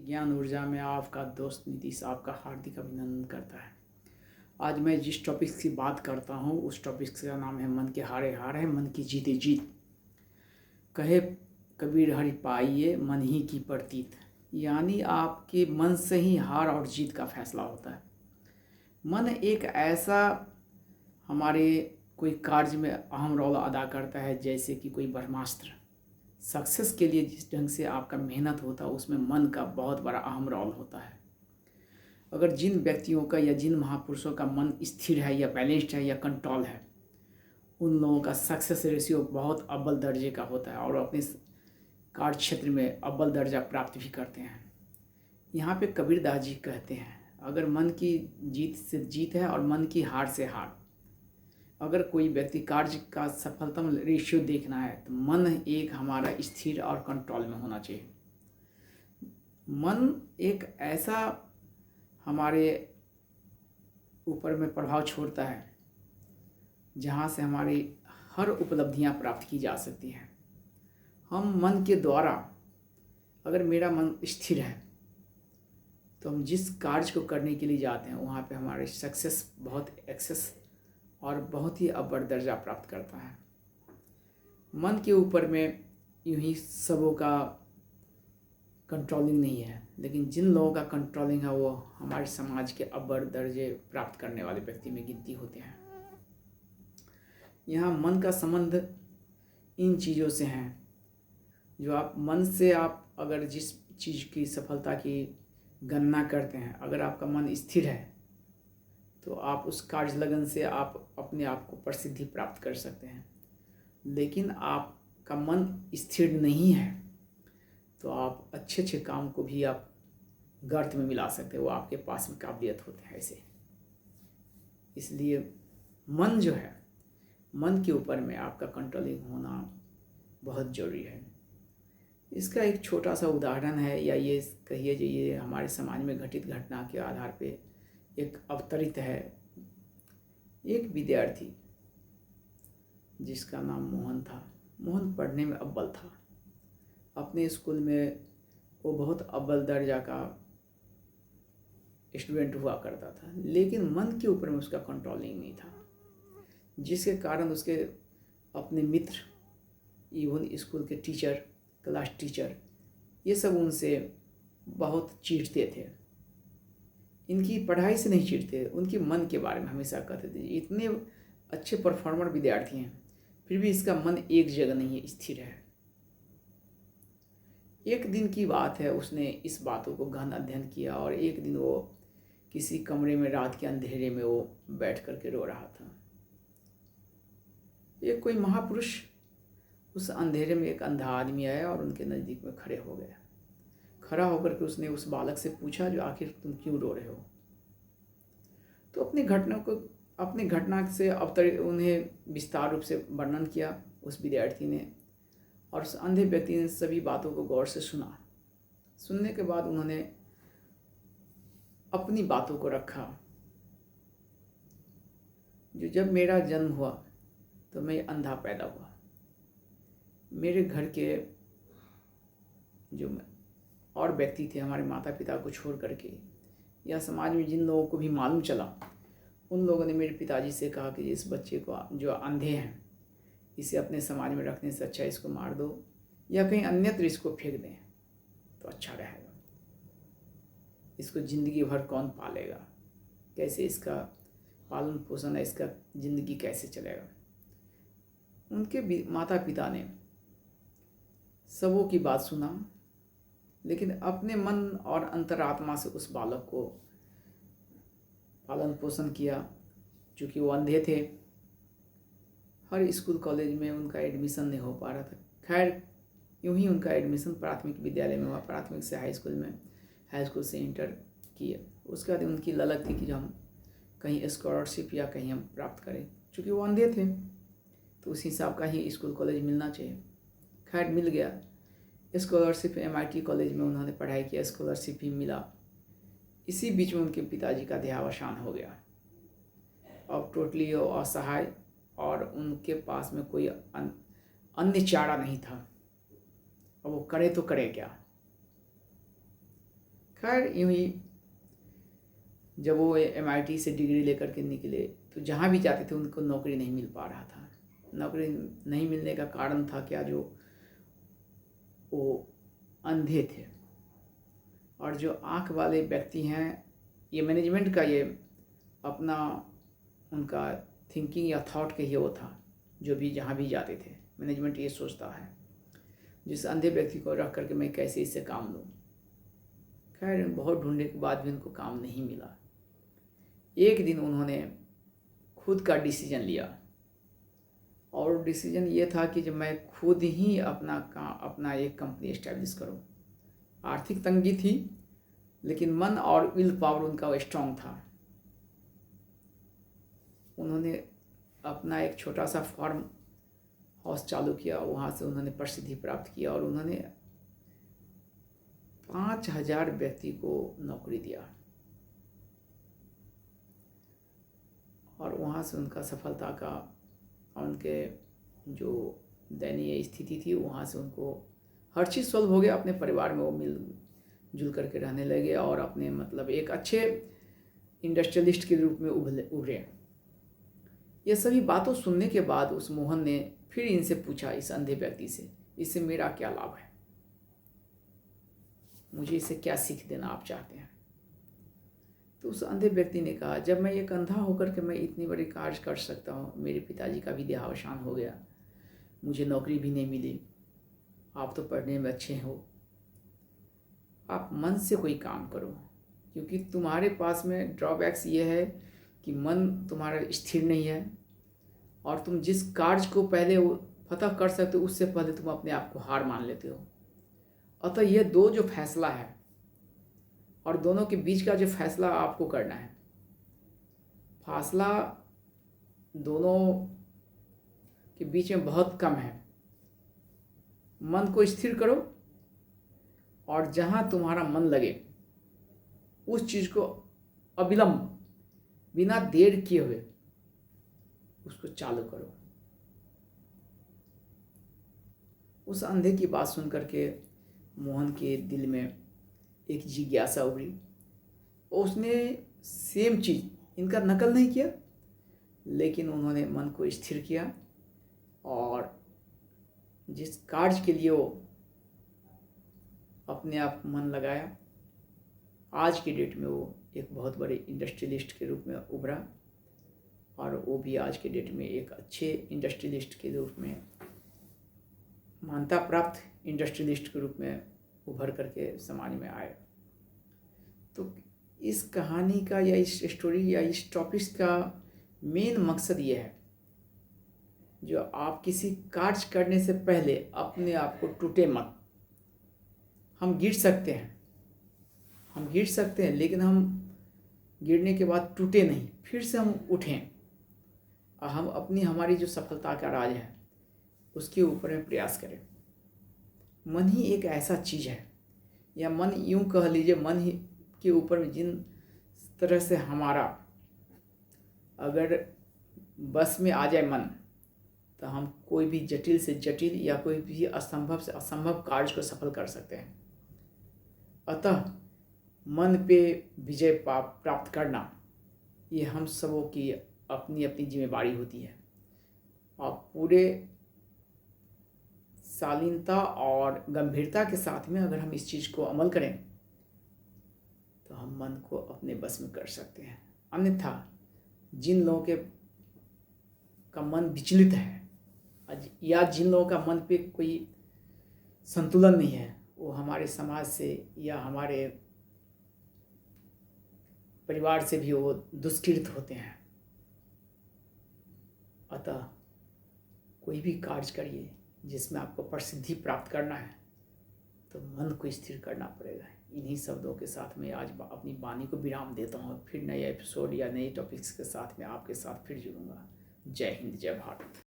ज्ञान ऊर्जा में आपका दोस्त नीतीश आपका हार्दिक अभिनंदन करता है। आज मैं जिस टॉपिक की बात करता हूँ उस टॉपिक का नाम है मन के हारे हार है, मन की जीते जीत। कहे कबीर हरि पाइये मन ही की प्रतीत, यानी आपके मन से ही हार और जीत का फैसला होता है। मन एक ऐसा हमारे कोई कार्य में अहम रोल अदा करता है, जैसे कि कोई ब्रह्मास्त्र। सक्सेस के लिए जिस ढंग से आपका मेहनत होता है उसमें मन का बहुत बड़ा अहम रोल होता है। अगर जिन व्यक्तियों का या जिन महापुरुषों का मन स्थिर है या बैलेंस्ड है या कंट्रोल है, उन लोगों का सक्सेस रेशियो बहुत अव्वल दर्जे का होता है और अपने कार्य क्षेत्र में अव्वल दर्जा प्राप्त भी करते हैं। यहाँ पे कबीरदास जी कहते हैं, अगर मन की जीत से जीत है और मन की हार से हार। अगर कोई व्यक्ति कार्य का सफलतम रेशियो देखना है तो मन एक हमारा स्थिर और कंट्रोल में होना चाहिए। मन एक ऐसा हमारे ऊपर में प्रभाव छोड़ता है जहाँ से हमारी हर उपलब्धियाँ प्राप्त की जा सकती हैं। हम मन के द्वारा, अगर मेरा मन स्थिर है तो हम जिस कार्य को करने के लिए जाते हैं वहाँ पे हमारे सक्सेस बहुत एक्सेस और बहुत ही अव्वल दर्जा प्राप्त करता है। मन के ऊपर में यूं ही सबों का कंट्रोलिंग नहीं है, लेकिन जिन लोगों का कंट्रोलिंग है वो हमारे समाज के अव्वल दर्जे प्राप्त करने वाले व्यक्ति में गिनती होते हैं। यहाँ मन का संबंध इन चीज़ों से हैं जो आप मन से, आप अगर जिस चीज़ की सफलता की गणना करते हैं, अगर आपका मन स्थिर है तो आप उस कार्य लगन से आप अपने आप को प्रसिद्धि प्राप्त कर सकते हैं। लेकिन आपका मन स्थिर नहीं है तो आप अच्छे अच्छे काम को भी आप गर्त में मिला सकते हैं, वो आपके पास में काबिलियत होते हैं ऐसे। इसलिए मन जो है, मन के ऊपर में आपका कंट्रोलिंग होना बहुत ज़रूरी है। इसका एक छोटा सा उदाहरण है, या ये कहिए जो ये हमारे समाज में घटित घटना के आधार पे एक अवतरित है। एक विद्यार्थी जिसका नाम मोहन था, मोहन पढ़ने में अव्वल था। अपने स्कूल में वो बहुत अव्वल दर्जा का स्टूडेंट हुआ करता था, लेकिन मन के ऊपर में उसका कंट्रोलिंग नहीं था, जिसके कारण उसके अपने मित्र, इवन स्कूल के टीचर, क्लास टीचर, ये सब उनसे बहुत चिढ़ते थे। इनकी पढ़ाई से नहीं चिढ़ते, उनके मन के बारे में हमेशा कहते थे इतने अच्छे परफॉर्मर विद्यार्थी हैं फिर भी इसका मन एक जगह नहीं है, स्थिर है। एक दिन की बात है, उसने इस बातों को गहन अध्ययन किया और एक दिन वो किसी कमरे में रात के अंधेरे में वो बैठ करके रो रहा था। एक कोई महापुरुष, उस अंधेरे में एक अंधा आदमी आया और उनके नज़दीक में खड़े हो गया। खड़ा होकर के उसने उस बालक से पूछा, जो आखिर तुम क्यों रो रहे हो? तो अपनी घटना से उन्हें विस्तार रूप से वर्णन किया उस विद्यार्थी ने, और उस अंधे व्यक्ति ने सभी बातों को गौर से सुना। सुनने के बाद उन्होंने अपनी बातों को रखा। जब मेरा जन्म हुआ तो मैं अंधा पैदा हुआ। मेरे घर के जो और व्यक्ति थे, हमारे माता पिता को छोड़ करके, या समाज में जिन लोगों को भी मालूम चला, उन लोगों ने मेरे पिताजी से कहा कि इस बच्चे को, जो अंधे हैं, इसे अपने समाज में रखने से अच्छा इसको मार दो या कहीं अन्यत्र इसको फेंक दें तो अच्छा रहेगा। इसको ज़िंदगी भर कौन पालेगा, कैसे इसका पालन पोषण है, इसका ज़िंदगी कैसे चलेगा? उनके माता पिता ने सबों की बात सुना, लेकिन अपने मन और अंतरात्मा से उस बालक को पालन पोषण किया। चूँकि वो अंधे थे, हर स्कूल कॉलेज में उनका एडमिशन नहीं हो पा रहा था। खैर यूं ही उनका एडमिशन प्राथमिक विद्यालय में हुआ, प्राथमिक से हाई स्कूल में, हाई स्कूल से इंटर किए। उसके बाद उनकी ललक थी कि हम कहीं स्कॉलरशिप या कहीं हम प्राप्त करें। चूँकि वो अंधे थे तो उस हिसाब का ही स्कूल कॉलेज मिलना चाहिए। खैर मिल गया स्कॉलरशिप, MIT कॉलेज में उन्होंने पढ़ाई किया, स्कॉलरशिप भी मिला। इसी बीच में उनके पिताजी का देहावसान हो गया। अब टोटली असहाय और उनके पास में कोई अन्य चारा नहीं था। अब वो करे तो करे क्या? खैर यूँ ही जब वो MIT से डिग्री लेकर के निकले तो जहाँ भी जाते थे उनको नौकरी नहीं मिल पा रहा था। नौकरी नहीं मिलने का कारण था क्या, जो वो अंधे थे। और जो आँख वाले व्यक्ति हैं, ये मैनेजमेंट का ये अपना उनका थिंकिंग या थॉट के ही वो था। जो भी जहाँ भी जाते थे मैनेजमेंट ये सोचता है जिस अंधे व्यक्ति को रख करके मैं कैसे इससे काम लूँ। खैर बहुत ढूंढने के बाद भी उनको काम नहीं मिला। एक दिन उन्होंने खुद का डिसीजन लिया और डिसीजन ये था कि जब मैं खुद ही अपना एक कंपनी इस्टेब्लिश करूं। आर्थिक तंगी थी लेकिन मन और विल पावर उनका स्ट्रांग था। उन्होंने अपना एक छोटा सा फार्म हाउस चालू किया, वहाँ से उन्होंने प्रसिद्धि प्राप्त किया और उन्होंने 5000 व्यक्ति को नौकरी दिया और वहाँ से उनका सफलता का, उनके जो दयनीय स्थिति थी वहाँ से उनको हर चीज़ सॉल्व हो गया। अपने परिवार में वो मिलजुल करके रहने लगे और अपने मतलब एक अच्छे इंडस्ट्रियलिस्ट के रूप में उभरे। ये सभी बातों सुनने के बाद उस मोहन ने फिर इनसे पूछा, इस अंधे व्यक्ति से, इससे मेरा क्या लाभ है, मुझे इससे क्या सीख देना आप चाहते हैं। तो उस अंधे व्यक्ति ने कहा, जब मैं एक अंधा होकर के मैं इतनी बड़ी कार्य कर सकता हूँ, मेरे पिताजी का भी देहावसान हो गया, मुझे नौकरी भी नहीं मिली, आप तो पढ़ने में अच्छे हो, आप मन से कोई काम करो, क्योंकि तुम्हारे पास में ड्रॉबैक्स ये है कि मन तुम्हारा स्थिर नहीं है और तुम जिस कार्य को पहले फतह कर सकते हो उससे पहले तुम अपने आप को हार मान लेते हो। अतः ये दो जो फैसला है और दोनों के बीच का जो फैसला आपको करना है, फासला दोनों के बीच में बहुत कम है। मन को स्थिर करो और जहाँ तुम्हारा मन लगे उस चीज़ को अविलंब बिना देर किए हुए उसको चालू करो। उस अंधे की बात सुन करके मोहन के दिल में एक जिज्ञासा उभरी। उसने सेम चीज़, इनका नकल नहीं किया, लेकिन उन्होंने मन को स्थिर किया और जिस कार्य के लिए वो अपने आप मन लगाया, आज की डेट में वो एक बहुत बड़े इंडस्ट्रियलिस्ट के रूप में उभरा और वो भी आज के डेट में एक अच्छे इंडस्ट्रियलिस्ट के रूप में, मान्यता प्राप्त इंडस्ट्रियलिस्ट के रूप में उभर करके समाज में आए। तो इस कहानी का या इस स्टोरी या इस टॉपिक्स का मेन मकसद ये है, जो आप किसी कार्य करने से पहले अपने आप को टूटे मत। हम गिर सकते हैं लेकिन हम गिरने के बाद टूटे नहीं, फिर से हम उठें और हम हमारी जो सफलता का राज है उसके ऊपर में प्रयास करें। मन ही एक ऐसा चीज़ है, या मन यूँ कह लीजिए, मन ही के ऊपर में जिन तरह से हमारा अगर बस में आ जाए मन, तो हम कोई भी जटिल से जटिल या कोई भी असंभव से असंभव कार्य को सफल कर सकते हैं। अतः मन पे विजय प्राप्त करना ये हम सबों की अपनी अपनी जिम्मेदारी होती है और पूरे शालीनता और गंभीरता के साथ में अगर हम इस चीज़ को अमल करें तो हम मन को अपने बस में कर सकते हैं। अन्यथा जिन लोगों का मन विचलित है या जिन लोगों का मन पे कोई संतुलन नहीं है, वो हमारे समाज से या हमारे परिवार से भी वो दुष्कृत होते हैं। अतः कोई भी कार्य करिए जिसमें आपको प्रसिद्धि प्राप्त करना है तो मन को स्थिर करना पड़ेगा। इन्हीं शब्दों के साथ मैं आज अपनी वाणी को विराम देता हूँ। फिर नए एपिसोड या नए टॉपिक्स के साथ में आपके साथ फिर जुड़ूंगा। जय हिंद, जय भारत।